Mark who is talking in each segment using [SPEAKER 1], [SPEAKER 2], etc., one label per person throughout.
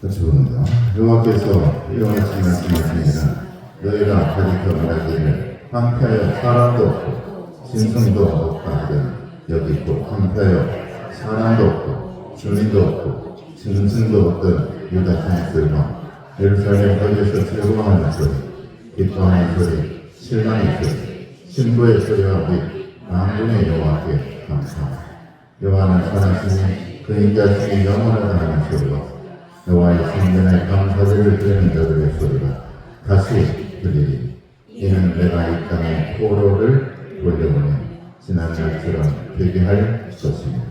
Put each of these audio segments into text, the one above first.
[SPEAKER 1] 주옵니다. 여호와께서 이러하신 말씀하시니라. 너희가 가리켜 말하기를 황폐하여 사람도 없고 짐승도 없다 하더니 여기 또 황폐하여 사람도 없고 주민도 없고 짐승도 없던 유다 장수들과 예루살렘 거리에서 즐거워하는 소리, 기뻐하는 소리, 신랑의 소리, 신부의 소리와 및 만군의 여호와께 감사하라. 여호와는 선하시니 그 인자심이 영원하다 하는 소리와 여호와의 성전에 감사제를 드리는 자들의 소리가 다시 들리리. 이는 내가 이 땅에 포로를 돌려보내 지난 날처럼 되게 할 것입니다.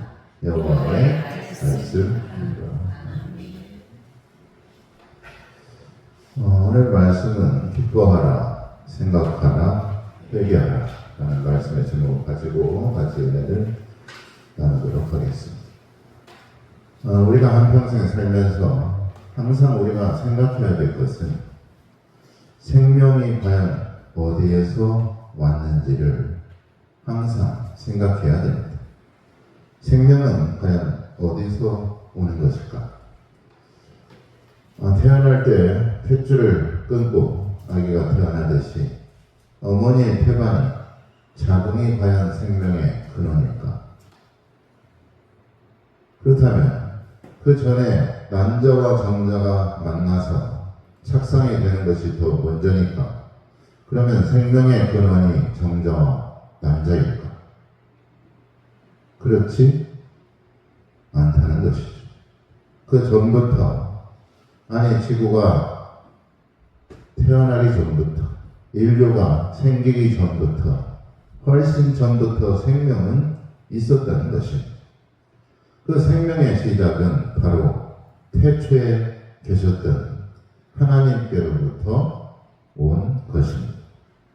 [SPEAKER 1] 여호와의 말씀입니다. 오늘 말씀은 기뻐하라, 생각하라, 회개하라 라는 말씀의 제목을 가지고 같이 은혜를 나누도록 하겠습니다. 우리가 한평생 살면서 항상 우리가 생각해야 될 것은 생명이 과연 어디에서 왔는지를 항상 생각해야 됩니다. 생명은 과연 어디서 오는 것일까? 태어날 때 탯줄을 끊고 아기가 태어나듯이 어머니의 태반이 자궁이 과연 생명의 근원일까? 그렇다면 그 전에 남자와 정자가 만나서 착상이 되는 것이 더 먼저니까 그러면 생명의 근원이 정자와 남자일까? 그렇지 않다는 것이죠. 그 전부터, 아니 지구가 태어나기 전부터, 인류가 생기기 전부터, 훨씬 전부터 생명은 있었다는 것입니다. 그 생명의 시작은 바로 태초에 계셨던 하나님께로부터 온 것입니다.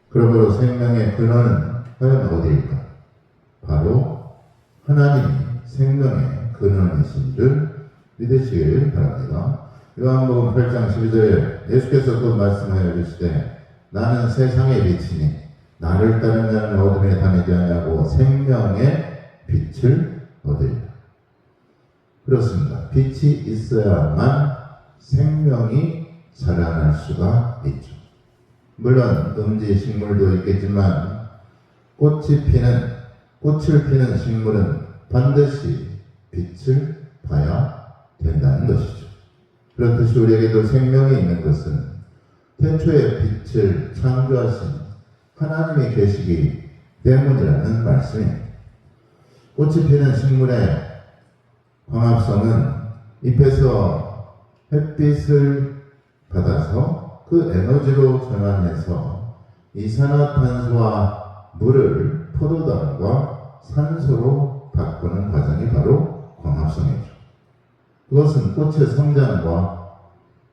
[SPEAKER 1] 그러므로 생명의 근원은 과연 어디일까? 바로 하나님이 생명의 근원이신 줄 믿으시길 바랍니다. 요한복음 8장 12절에 예수께서 또 말씀하여 주시되 나는 세상의 빛이니 나를 따르는 자는 어둠에 다니지 아니하고 생명의 빛을 얻으리라. 그렇습니다. 빛이 있어야만 생명이 자라날 수가 있죠. 물론 음지 식물도 있겠지만 꽃을 피는 식물은 반드시 빛을 봐야 된다는 것이죠. 그렇듯이 우리에게도 생명이 있는 것은 태초에 빛을 창조하신 하나님이 계시기 때문이라는 말씀입니다. 꽃이 피는 식물의 광합성은 잎에서 햇빛을 받아서 그 에너지로 전환해서 이산화탄소와 물을 포도당과 산소로 바꾸는 과정이 바로 광합성이죠. 그것은 꽃의 성장과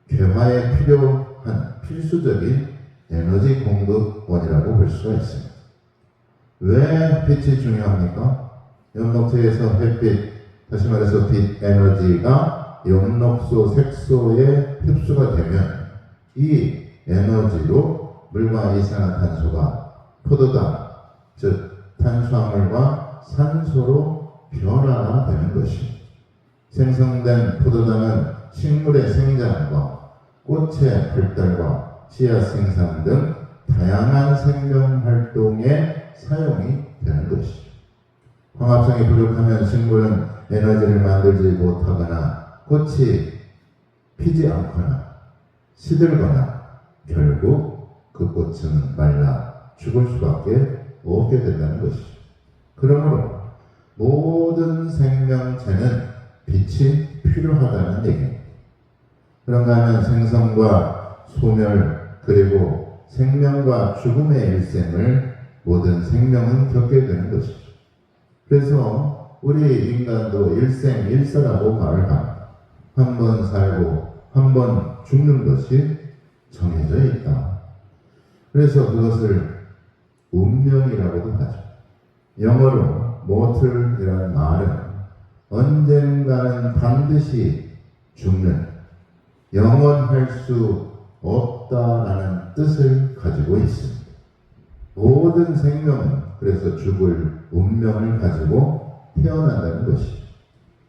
[SPEAKER 1] 개화에 필요한 필수적인 에너지 공급원이라고 볼 수가 있습니다. 왜 빛이 중요합니까? 연목체에서 햇빛, 다시 말해서 빛 에너지가 엽록소 색소에 흡수가 되면 이 에너지로 물과 이산화탄소가 포도당, 즉 탄수화물과 산소로 변화가 되는 것입니다. 생성된 포도당은 식물의 생장과 꽃의 발달과 씨앗 생산 등 다양한 생명 활동에 사용이 되는 것이죠. 광합성이 부족하면 식물은 에너지를 만들지 못하거나 꽃이 피지 않거나 시들거나 결국 그 꽃은 말라 죽을 수밖에 없게 된다는 것이죠. 그러므로 모든 생명체는 빛이 필요하다는 얘기입니다. 그런가 하면 생성과 소멸 그리고 생명과 죽음의 일생을 모든 생명은 겪게 되는 것이죠. 그래서 우리 인간도 일생일사라고 말을 합니다. 한 번 살고 한 번 죽는 것이 정해져 있다. 그래서 그것을 운명이라고도 하죠. 영어로 mortal이라는 말은 언젠가는 반드시 죽는, 영원할 수 없다라는 뜻을 가지고 있습니다. 모든 생명은 그래서 죽을 운명을 가지고 태어난다는 것이죠.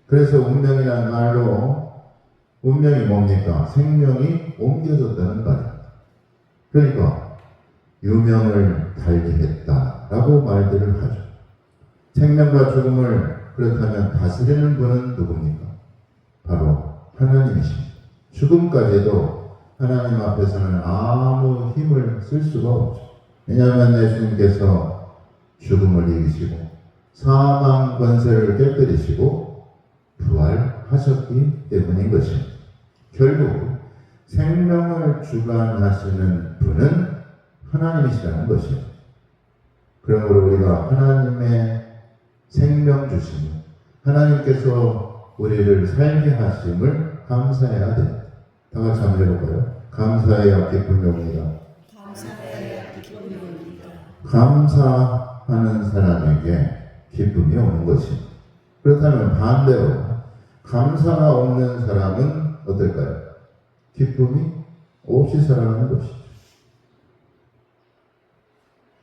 [SPEAKER 1] 그래서 운명이라는 말로 운명이 뭡니까? 생명이 옮겨졌다는 말입니다. 그러니까 유명을 달리했다라고 말들을 하죠. 생명과 죽음을 그렇다면 다스리는 분은 누굽니까? 바로 하나님이십니다. 죽음까지도 하나님 앞에서는 아무 힘을 쓸 수가 없죠. 왜냐하면 예수님께서 죽음을 이기시고 사망 권세를 깨뜨리시고 부활하셨기 때문인 것입니다. 결국 생명을 주관하시는 분은 하나님이시라는 것입니다. 그러므로 우리가 하나님의 생명 주심을, 하나님께서 우리를 살게 하심을 감사해야 됩니다. 다 같이 한번 해볼까요? 감사해야 기쁨이 옵니다.
[SPEAKER 2] 감사해야 기쁨이 옵니다.
[SPEAKER 1] 감사하는 사람에게 기쁨이 오는 것입니다. 그렇다면 반대로 감사가 없는 사람은 어떨까요? 기쁨이 없이 살아가는 것이죠.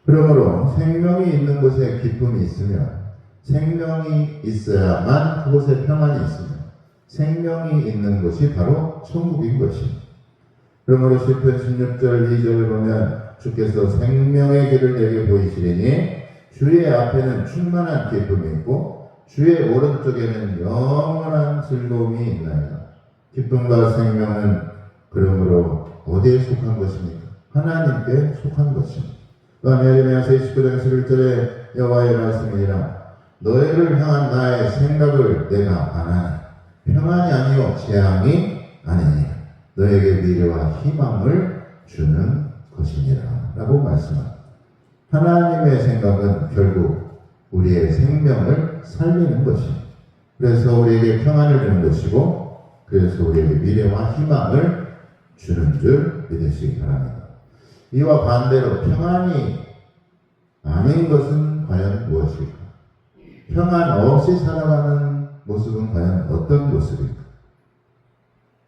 [SPEAKER 1] 그러므로 생명이 있는 곳에 기쁨이 있으면 생명이 있어야만 그곳에 평안이 있습니다. 생명이 있는 곳이 바로 천국인 것입니다. 그러므로 시편 16절 2절을 보면 주께서 생명의 길을 내게 보이시리니 주의 앞에는 충만한 기쁨이 있고 주의 오른쪽에는 영원한 즐거움이 있나이다. 기쁨과 생명은 그러므로 어디에 속한 것입니까? 하나님께 속한 것입니다. 또한 예레미야 29장 11절에 여호와의 말씀이니라 너희를 향한 나의 생각을 내가 아나니 평안이 아니요 재앙이 아니니라 너에게 미래와 희망을 주는 것이니라 라고 말씀합니다. 하나님의 생각은 결국 우리의 생명을 살리는 것입니다. 그래서 우리에게 평안을 주는 것이고 그래서 우리에게 미래와 희망을 주는 줄 믿으시기 바랍니다. 이와 반대로 평안이 아닌 것은 과연 무엇일까? 평안 없이 살아가는 모습은 과연 어떤 모습일까?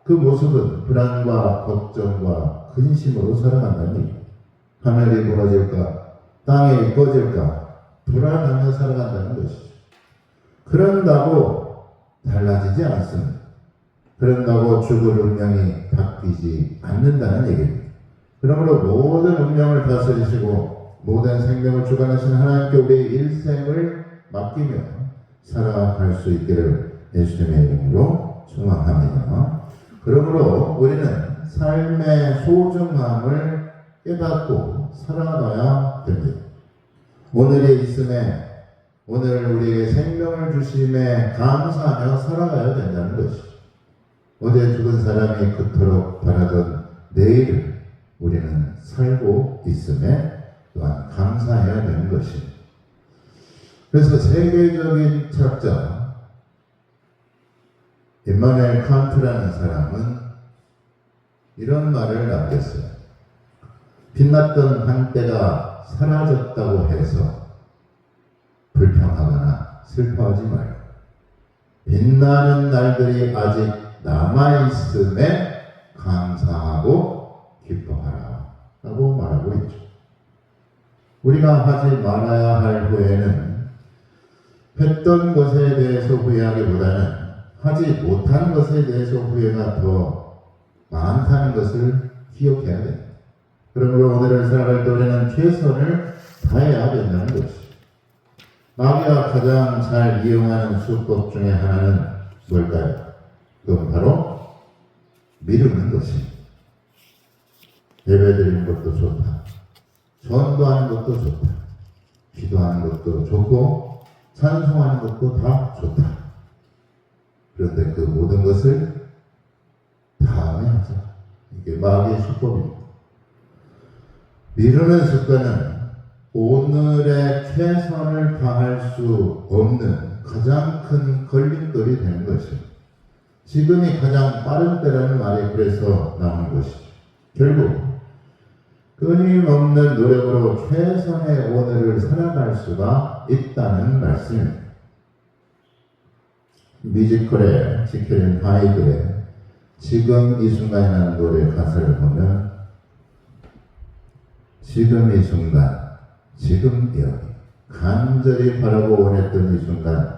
[SPEAKER 1] 그 모습은 불안과 걱정과 근심으로 살아간다는 얘기입니다. 하늘이 무너질까? 땅이 꺼질까? 불안하며 살아간다는 것이죠. 그런다고 달라지지 않습니다. 그런다고 죽을 운명이 바뀌지 않는다는 얘기입니다. 그러므로 모든 운명을 다스리시고 모든 생명을 주관하시는 하나님께 우리의 일생을 맡기며 살아갈 수 있기를 예수님의 이름으로 축원합니다. 그러므로 우리는 삶의 소중함을 깨닫고 살아가야 됩니다. 오늘의 있음에 오늘 우리에게 생명을 주심에 감사하며 살아가야 된다는 것이죠. 어제 죽은 사람이 그토록 바라던 내일을 우리는 살고 있음에 또한 감사해야 되는 것입니다. 그래서 세계적인 철학자 임마누엘 칸트라는 사람은 이런 말을 남겼어요. 빛났던 한때가 사라졌다고 해서 불평하거나 슬퍼하지 말고 빛나는 날들이 아직 남아있음에 감사하고 기뻐하라 라고 말하고 있죠. 우리가 하지 말아야 할 후회는 했던 것에 대해서 후회하기보다는 하지 못한 것에 대해서 후회가 더 많다는 것을 기억해야 됩니다. 그러므로 오늘을 살아갈 때 우리는 최선을 다해야 된다는 것이죠. 마귀가 가장 잘 이용하는 수법 중에 하나는 뭘까요? 그건 바로 미루는 것입니다. 예배드리는 것도 좋다. 전도하는 것도 좋다. 기도하는 것도 좋고 찬송하는 것도 다 좋다. 그런데 그 모든 것을 다음에 하자. 이게 마귀의 수법입니다. 미루는 습관은 오늘의 최선을 다할 수 없는 가장 큰 걸림돌이 되는 것입니다. 지금이 가장 빠른 때라는 말이 그래서 나오는 것이죠. 결국 끊임없는 노력으로 최선의 오늘을 살아갈 수가 있다는 말씀입니다. 뮤지컬의 지켜린 하이드의 지금 이 순간이라는 노래 가사를 보면 지금 이 순간, 지금 여기 간절히 바라고 원했던 이 순간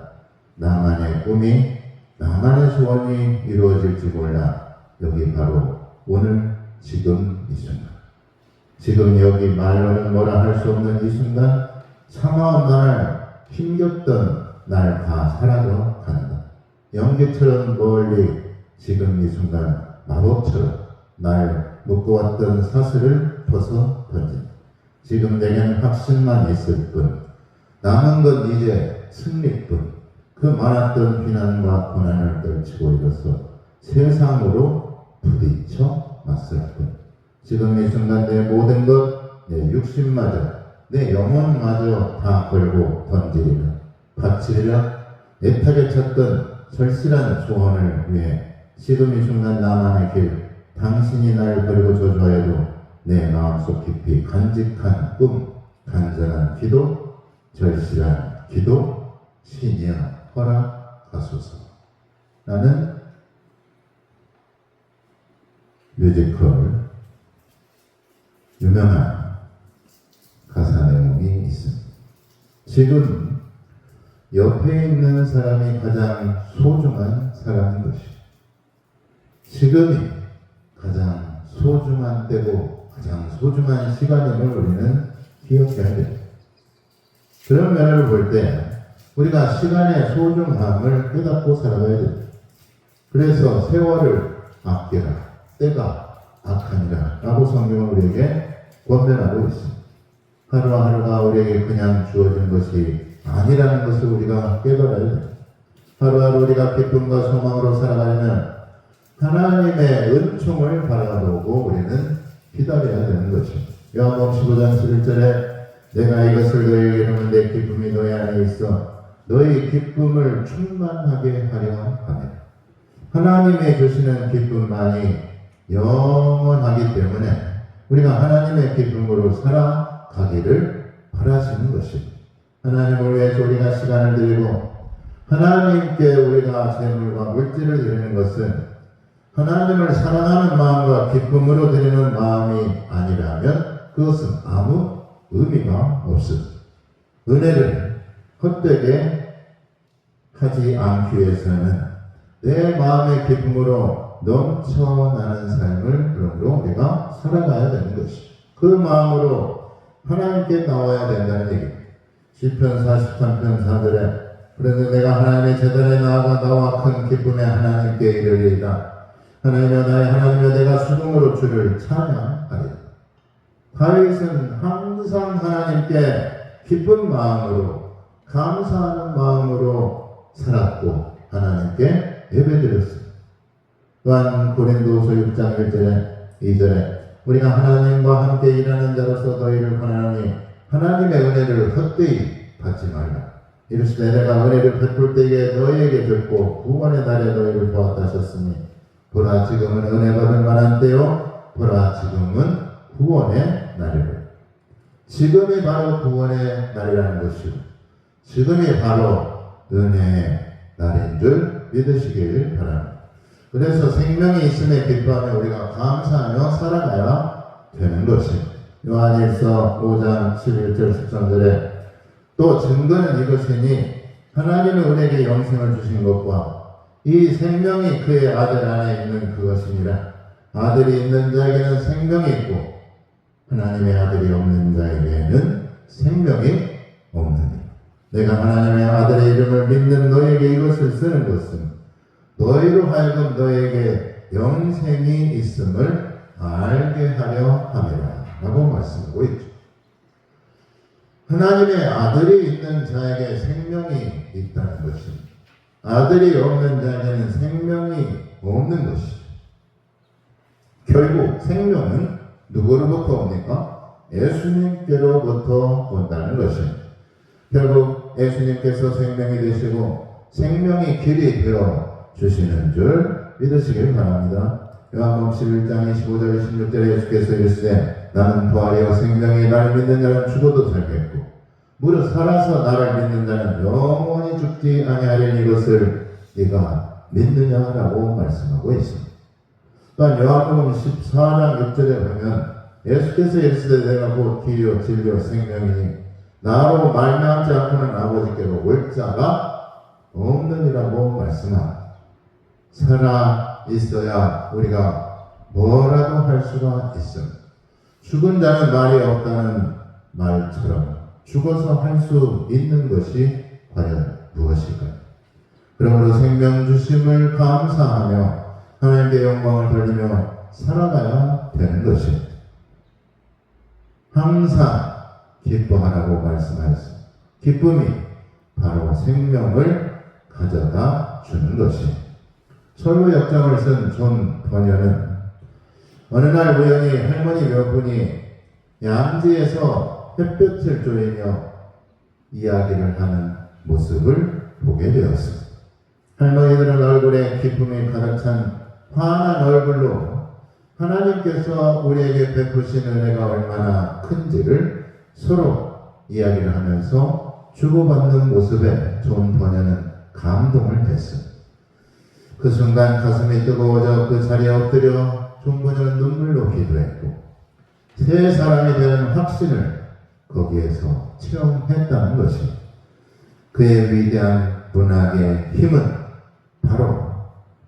[SPEAKER 1] 나만의 꿈이 나만의 소원이 이루어질지 몰라. 여기 바로 오늘 지금 이 순간, 지금 여기 말로는 뭐라 할 수 없는 이 순간, 참아온 날, 힘겹던 날 다 사라져 간다. 연기처럼 멀리 지금 이 순간 마법처럼 날 묶어왔던 사슬을 벗어 던진다. 지금 내겐 확신만 있을 뿐, 남은 건 이제 승리뿐. 그 많았던 비난과 고난을 떨치고 일어서 세상으로 부딪혀 맞설 뿐. 지금 이 순간 내 모든 것, 내 육신마저, 내 영혼마저 다 걸고 던지리라. 바치리라. 애타게 찾던 절실한 소원을 위해 지금 이 순간 나만의 길, 당신이 날 버리고 저주하여도 내 마음속 깊이 간직한 꿈, 간절한 기도, 절실한 기도, 신이여 허락하소서. 라는 뮤지컬 유명한 가사 내용이 있습니다. 지금 옆에 있는 사람이 가장 소중한 사람인 것이고, 지금이 가장 소중한 때고 가장 소중한 시간임을 우리는 기억해야 됩니다. 그런 면을 볼 때 우리가 시간의 소중함을 깨닫고 살아가야 됩니다. 그래서 세월을 아껴라, 때가 악하니라 라고 성경은 우리에게 권면하고 있습니다. 하루하루가 우리에게 그냥 주어진 것이 아니라는 것을 우리가 깨달아야 됩니다. 하루하루 우리가 기쁨과 소망으로 살아가려면 하나님의 은총을 바라보고 우리는 기다려야 되는 것입니다. 요한복음 15장 11절에 내가 이것을 너희에게 이르면 내 기쁨이 너희 안에 있어 너희 기쁨을 충만하게 하려 합니다. 하나님의 주시는 기쁨만이 영원하기 때문에 우리가 하나님의 기쁨으로 살아가기를 바라시는 것입니다. 하나님을 위해서 우리가 시간을 드리고 하나님께 우리가 재물과 물질을 드리는 것은 하나님을 사랑하는 마음과 기쁨으로 드리는 마음이 아니라면 그것은 아무 의미가 없습니다. 은혜를 헛되게 하지 않기 위해서는 내 마음의 기쁨으로 넘쳐나는 삶을 그러므로 우리가 살아가야 되는 것이죠. 그 마음으로 하나님께 나와야 된다는 얘기입니다. 시편 43편 4절에 그런데 내가 하나님의 제단에 나아가 나와 큰 기쁨에 하나님께 이르리이다. 하나님여 나의 하나님여 내가 수동으로 주를 찬양하리다. 다윗은 항상 하나님께 기쁜 마음으로 감사하는 마음으로 살았고 하나님께 예배드렸습니다. 또한 고린도후서 6장 1절에 2절에 우리가 하나님과 함께 일하는 자로서 너희를 권하노니 하나님의 은혜를 헛되이 받지 말라. 이르시되 내가 은혜를 베풀 때에 너희에게 듣고 구원의 날에 너희를 보았다 하셨으니 보라 지금은 은혜 받을 만한 때요 보라 지금은 구원의 날이라. 지금이 바로 구원의 날이라는 것이고 지금이 바로 은혜의 날인 줄 믿으시길 바랍니다. 그래서 생명이 있음에 기뻐하며 우리가 감사하며 살아가야 되는 것입니다. 요한일서 5장 11절 13절에 또 증거는 이것이니 하나님은 우리에게 영생을 주신 것과 이 생명이 그의 아들 안에 있는 그것이니라. 아들이 있는 자에게는 생명이 있고 하나님의 아들이 없는 자에게는 생명이 없느니라. 내가 하나님의 아들의 이름을 믿는 너에게 이것을 쓰는 것은 너희로 하여금 너에게 영생이 있음을 알게 하려 함이라 라고 말씀하고 있죠. 하나님의 아들이 있는 자에게 생명이 있다는 것입니다. 아들이 없는 자에게는 생명이 없는 것이죠. 결국 생명은 누구로부터 옵니까? 예수님께로부터 온다는 것입니다. 결국 예수님께서 생명이 되시고 생명이 길이 되어 주시는 줄 믿으시길 바랍니다. 요한복음 11장 25절 26절에 예수께서 이르시되 나는 부활이요 생명이 나를 믿는 자는 죽어도 살겠고 무릇 살아서 나를 믿는 자는 영원히 죽지 아니하리니 이것을 네가 믿느냐라고 말씀하고 있습니다. 또한 요한복음 14장 6절에 보면 예수께서 이르시되 내가 곧 길이요 진리요 생명이니 나로 말미암지 않고는 아버지께로 올 자가 없느니라고 말씀합니다. 살아 있어야 우리가 뭐라도 할 수가 있어. 죽은 자는 말이 없다는 말처럼 죽어서 할 수 있는 것이 과연 무엇일까요? 그러므로 생명 주심을 감사하며 하나님께 영광을 돌리며 살아가야 되는 것입니다. 항상 기뻐하라고 말씀하셨습니다. 기쁨이 바로 생명을 가져다 주는 것입니다. 설교 역정을 쓴 존 버녀는 어느 날 우연히 할머니 몇 분이 양지에서 햇볕을 쬐이며 이야기를 하는 모습을 보게 되었습니다. 할머니들은 얼굴에 기쁨이 가득 찬 환한 얼굴로 하나님께서 우리에게 베푸신 은혜가 얼마나 큰지를 서로 이야기를 하면서 주고받는 모습에 존 버녀는 감동을 했습니다. 그 순간 가슴이 뜨거워져 그 자리에 엎드려 존 버녀는 눈물로 기도했고 새 사람이 되는 확신을 거기에서 체험했다는 것입니다. 그의 위대한 문학의 힘은 바로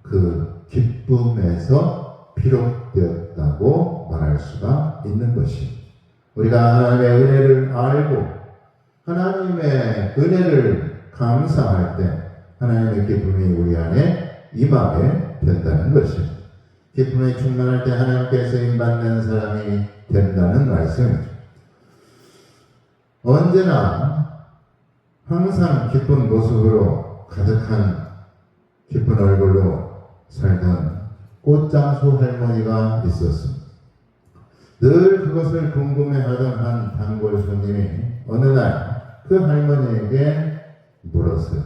[SPEAKER 1] 그 기쁨에서 비롯되었다고 말할 수가 있는 것입니다. 우리가 하나님의 은혜를 알고 하나님의 은혜를 감사할 때 하나님의 기쁨이 우리 안에 임하게 된다는 것입니다. 기쁨이 충만할 때 하나님께서 임받는 사람이 된다는 말씀이죠. 언제나 항상 기쁜 모습으로 가득한 기쁜 얼굴로 살던 꽃장수 할머니가 있었습니다. 늘 그것을 궁금해하던 한 단골 손님이 어느 날 그 할머니에게 물었어요.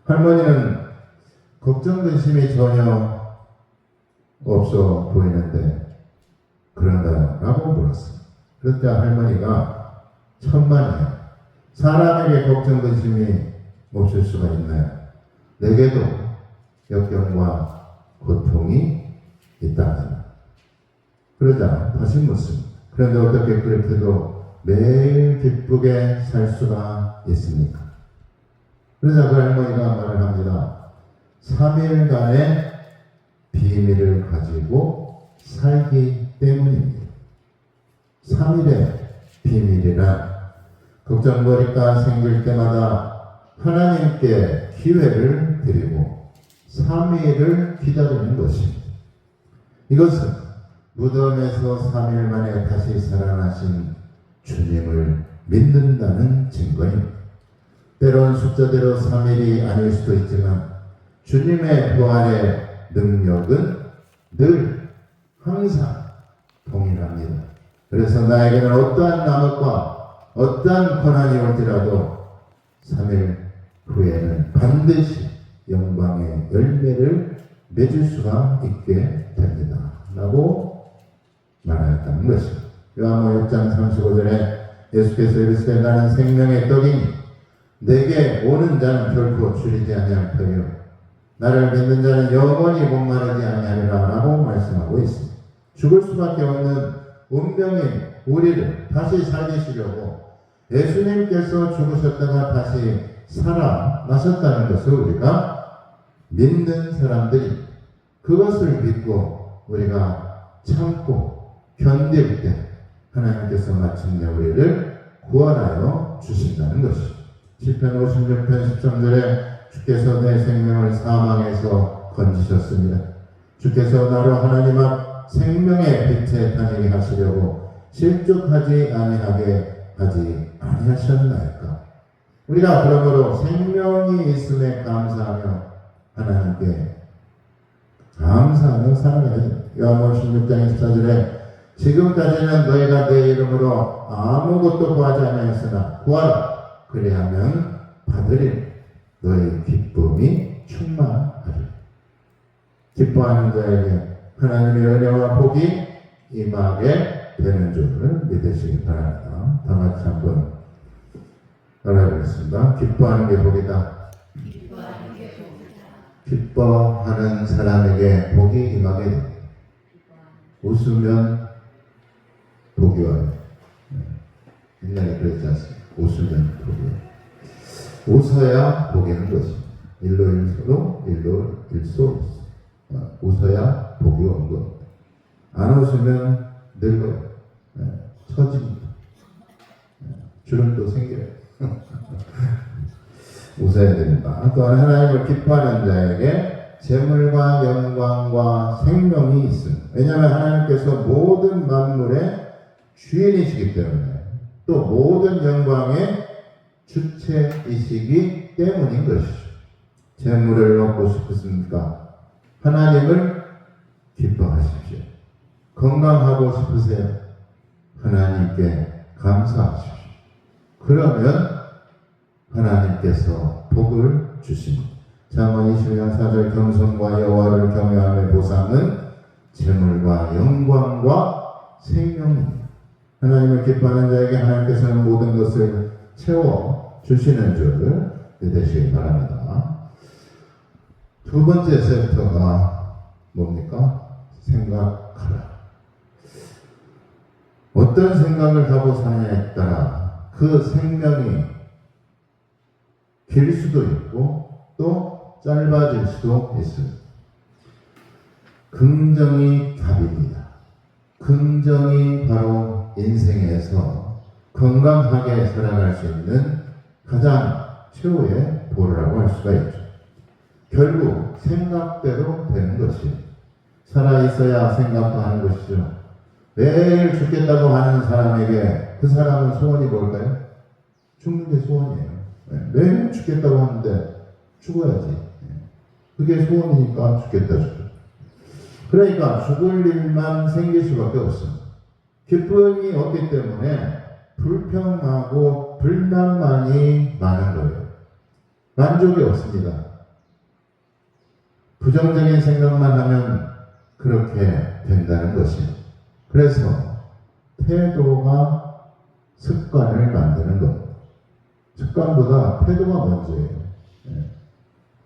[SPEAKER 1] 할머니는 걱정 근심이 전혀 없어 보이는데 그런가요? 라고 물었어요. 그때 할머니가 천만에요. 사람에게 걱정 근심이 없을 수가 있나요? 내게도 역경과 고통이 있답니다. 그러자 다시 묻습니다. 그런데 어떻게 그렇게도 매일 기쁘게 살 수가 있습니까? 그러자 그 할머니가 말을 합니다. 3일간의 비밀을 가지고 살기 때문입니다. 3일의 비밀이란 걱정거리가 생길 때마다 하나님께 기회를 드리고 3일을 기다리는 것입니다. 이것은 무덤에서 3일 만에 다시 살아나신 주님을 믿는다는 증거입니다. 때론 숫자대로 3일이 아닐 수도 있지만 주님의 부활의 능력은 늘 항상 동일합니다. 그래서 나에게는 어떠한 남과 어떠한 고난이 올지라도 3일 후에는 반드시 영광의 열매를 맺을 수가 있게 됩니다. 라고 말하였다는 것입니다. 요한복음 6장 35절에 예수께서 이르시되 나는 생명의 떡이니 내게 오는 자는 결코 줄이지 아니할 터이요 나를 믿는 자는 영원히 목마르지 아니하리라 라고 말씀하고 있습니다. 죽을 수밖에 없는 운명인 우리를 다시 살리시려고 예수님께서 죽으셨다가 다시 살아나셨다는 것을 우리가 믿는 사람들이 그것을 믿고 우리가 참고 견딜 때 하나님께서 마침내 우리를 구원하여 주신다는 것입니다. 시편 56편 13절에 주께서 내 생명을 사망에서 건지셨습니다. 주께서 나로 하나님 앞 생명의 빛에 다니게 하시려고 실족하지 아니하게 하지 아니하셨나이까. 우리가 그러므로 생명이 있음에 감사하며 하나님께 감사하며 살아가야 됩니다. 요한복음 16장 24절에 지금까지는 너희가 내 이름으로 아무것도 구하지 아니하였으나 구하라. 그리하면 받으리라. 너희 기쁨이 충만하리라. 기뻐하는 자에게 하나님의 은혜와 복이 임하게 되는 줄을 믿으시기 바랍니다. 다 같이 한번 따라해보겠습니다. 기뻐하는 게 복이다. 기뻐하는 사람에게 복이 임하게 됩니다. 웃으면 복이 와요. 옛날에 그랬지 않습니까? 웃으면 복이 와요. 웃어야 복이 있는 것입니다. 일로 일서도 일로 일소 웃어야 복이 온 겁니다. 안 웃으면 늙어요. 처집니다. 주름도 생겨요. 웃어야 됩니다. 또한 하나님을 기뻐하는 자에게 재물과 영광과 생명이 있습니다. 왜냐하면 하나님께서 모든 만물의 주인이시기 때문에 또 모든 영광의 주체이시기 때문인 것이죠. 재물을 얻고 싶으십니까? 하나님을 기뻐하십시오. 건강하고 싶으세요? 하나님께 감사하십시오. 그러면 하나님께서 복을 주십니다. 잠언 20장 4절 겸손과 여호와를 경외함의 보상은 재물과 영광과 생명입니다. 하나님을 기뻐하는 자에게 하나님께서는 모든 것을 채워 주시는 줄 믿으시기 바랍니다. 두 번째 챕터가 뭡니까? 생각하라. 어떤 생각을 하고 사느냐에 따라 그 생명이 길 수도 있고 또 짧아질 수도 있습니다. 긍정이 답입니다. 긍정이 바로 인생에서 건강하게 살아갈 수 있는 가장 최후의 보루라고 할 수가 있죠. 결국 생각대로 되는 것이 살아있어야 생각도 하는 것이죠. 매일 죽겠다고 하는 사람에게 그 사람은 소원이 뭘까요? 죽는 게 소원이에요. 매일 죽겠다고 하는데 죽어야지. 그게 소원이니까 죽겠다. 그러니까 죽을 일만 생길 수밖에 없습니다. 기쁨이 없기 때문에 불평하고 불만만이 많은 거예요. 만족이 없습니다. 부정적인 생각만 하면 그렇게 된다는 것입니다. 그래서 태도가 습관을 만드는 겁니다. 습관보다 태도가 먼저예요.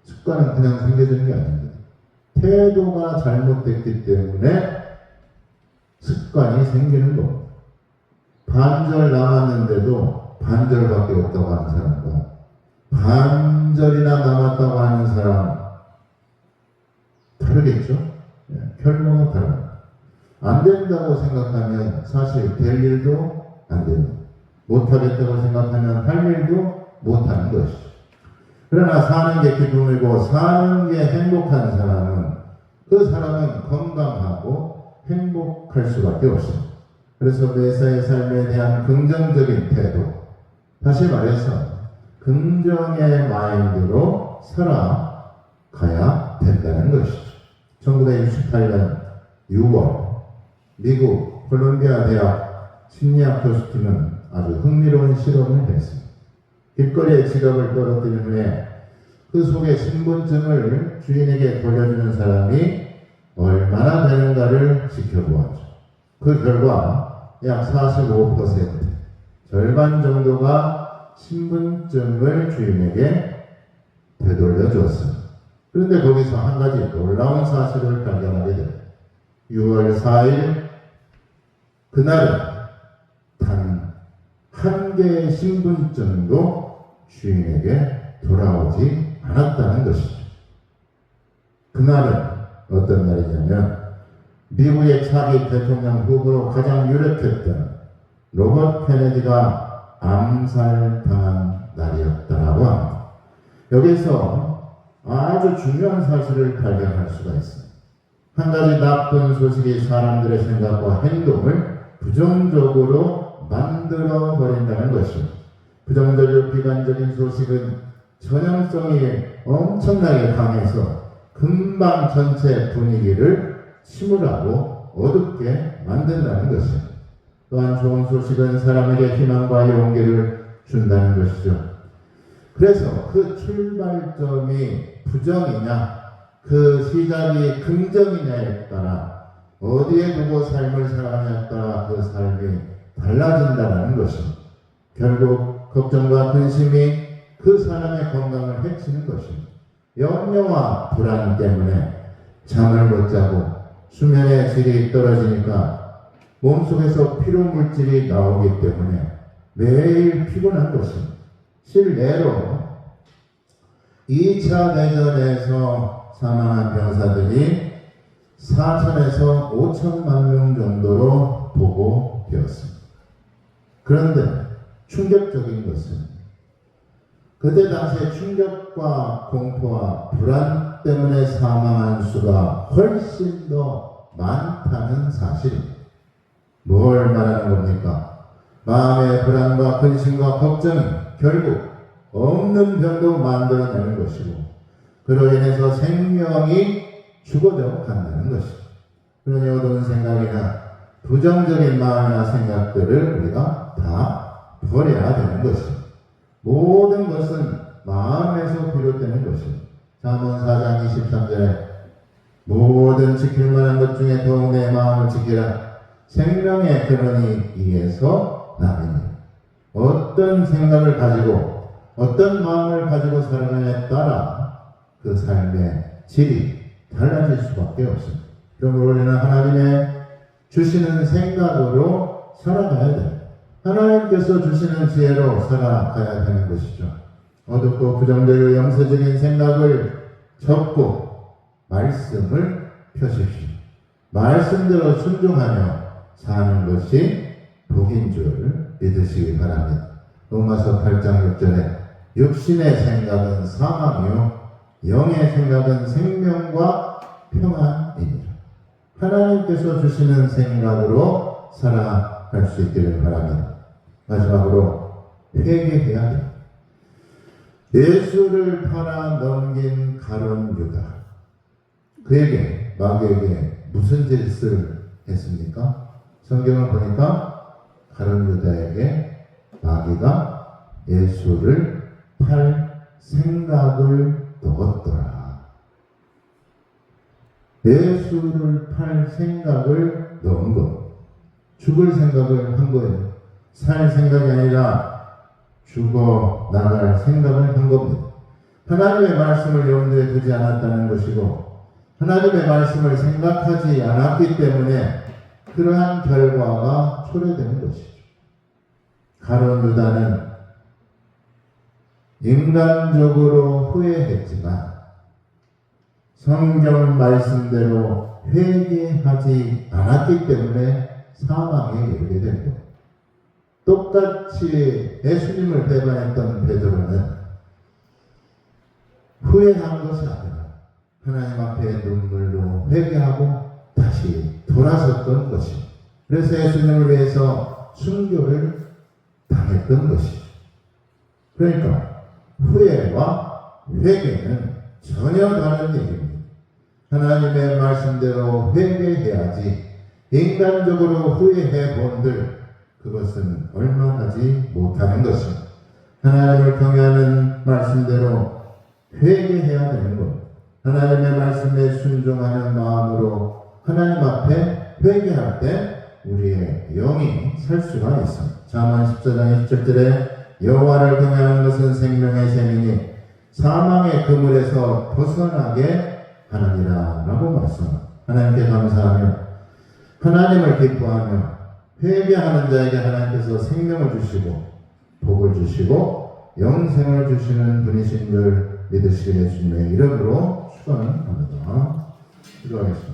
[SPEAKER 1] 습관은 그냥 생겨지는 게 아닙니다. 태도가 잘못됐기 때문에 습관이 생기는 겁니다. 반절 남았는데도 반절밖에 없다고 하는 사람과 반절이나 남았다고 하는 사람 다르겠죠? 결론은 다릅니다. 안 된다고 생각하면 사실 될 일도 안 됩니다. 못하겠다고 생각하면 할 일도 못하는 것이죠. 그러나 사는 게 기쁨이고 사는 게 행복한 사람은 그 사람은 건강하고 행복할 수밖에 없습니다. 그래서 매사의 삶에 대한 긍정적인 태도, 다시 말해서 긍정의 마인드로 살아가야 된다는 것이죠. 1968년 6월 미국 콜롬비아 대학 심리학 교수팀은 아주 흥미로운 실험을 했습니다. 길거리에 지갑을 떨어뜨린 후에 그 속에 신분증을 주인에게 돌려주는 사람이 얼마나 되는가를 지켜보았죠. 그 결과 약 45%, 절반 정도가 신분증을 주인에게 되돌려 주었습니다. 그런데 거기서 한 가지 놀라운 사실을 발견하게 됩니다. 6월 4일 그날은 단 한 개의 신분증도 주인에게 돌아오지 않았다는 것이죠. 그날은 어떤 날이냐면 미국의 차기 대통령 후보로 가장 유력했던 로버트 케네디가 암살당한 날이었다라고 합니다. 여기서 아주 중요한 사실을 발견할 수가 있습니다. 한 가지 나쁜 소식이 사람들의 생각과 행동을 부정적으로 만들어 버린다는 것입니다. 부정적이고 비관적인 소식은 전형성이 엄청나게 강해서 금방 전체 분위기를 침울하고 어둡게 만든다는 것입니다. 또한 좋은 소식은 사람에게 희망과 용기를 준다는 것이죠. 그래서 그 출발점이 부정이냐 그 시작이 긍정이냐에 따라 어디에 두고 삶을 살아가냐에 따라 그 삶이 달라진다는 것입니다. 결국 걱정과 근심이 그 사람의 건강을 해치는 것입니다. 염려와 불안 때문에 잠을 못 자고 수면의 질이 떨어지니까 몸속에서 피로물질이 나오기 때문에 매일 피곤한 것입니다. 실례로 2차 대전에서 사망한 병사들이 4천에서 5천만 명 정도로 보고되었습니다. 그런데 충격적인 것은 그때 당시에 충격과 공포와 불안 때문에 사망한 수가 훨씬 더 많다는 사실입니다. 뭘 말하는 겁니까? 마음의 불안과 근심과 걱정이 결국 없는 병도 만들어내는 것이고 그로 인해서 생명이 죽어져 간다는 것이죠. 그러니 어두운 생각이나 부정적인 마음이나 생각들을 우리가 다 버려야 되는 것입니다. 모든 것은 마음에서 비롯되는 것입니다. 잠언 4장 23절에 모든 지킬 만한 것 중에 더욱 내 마음을 지키라. 생명의 근원이 이에서 나느니라. 어떤 생각을 가지고 어떤 마음을 가지고 살아가냐에 따라 그 삶의 질이 달라질 수밖에 없습니다. 그러므로 우리는 하나님의 주시는 생각으로 살아가야 됩니다. 하나님께서 주시는 지혜로 살아가야 되는 것이죠. 어둡고 부정적이고 영세적인 생각을 접고 말씀을 펴십시오. 말씀대로 순종하며 사는 것이 복인 줄 믿으시기 바랍니다. 로마서 8장 6절에 육신의 생각은 사망이요 영의 생각은 생명과 평안이니라. 하나님께서 주시는 생각으로 살아갈 수 있기를 바랍니다. 마지막으로 회개해야 됩니다. 예수를 팔아 넘긴 가룟 유다, 그에게 마귀에게 무슨 짓을 했습니까? 성경을 보니까 가룟 유다에게 마귀가 예수를 팔 생각을 넣었더라. 예수를 팔 생각을 넣은 것, 죽을 생각을 한 거예요. 살 생각이 아니라 죽어 나갈 생각을 한 겁니다. 하나님의 말씀을 염두에 두지 않았다는 것이고 하나님의 말씀을 생각하지 않았기 때문에 그러한 결과가 초래되는 것이죠. 가룟 유다는 인간적으로 후회했지만 성경 말씀대로 회개하지 않았기 때문에 사망에 이르게 된 거예요. 똑같이 예수님을 배반했던 베드로는 후회한 것이 아니라 하나님 앞에 눈물로 회개하고 다시 돌아섰던 것입니다. 그래서 예수님을 위해서 순교를 당했던 것이죠. 그러니까 후회와 회개는 전혀 다른 얘기입니다. 하나님의 말씀대로 회개해야지 인간적으로 후회해 본들 그것은 얼마나지 못하는 것입니다. 하나님을 경외하는 말씀대로 회개해야 되는 것. 하나님의 말씀에 순종하는 마음으로 하나님 앞에 회개할 때 우리의 영이 살 수가 있습니다. 잠언 14장 20절에 여호와를 경외하는 것은 생명의 셈이니 사망의 그물에서 벗어나게 하느니라 라고 말씀합니다. 하나님께 감사하며 하나님을 기뻐하며 회개하는 자에게 하나님께서 생명을 주시고 복을 주시고 영생을 주시는 분이신 줄 믿으시게 예수님의 이름으로 축원합니다. 기도하겠습니다.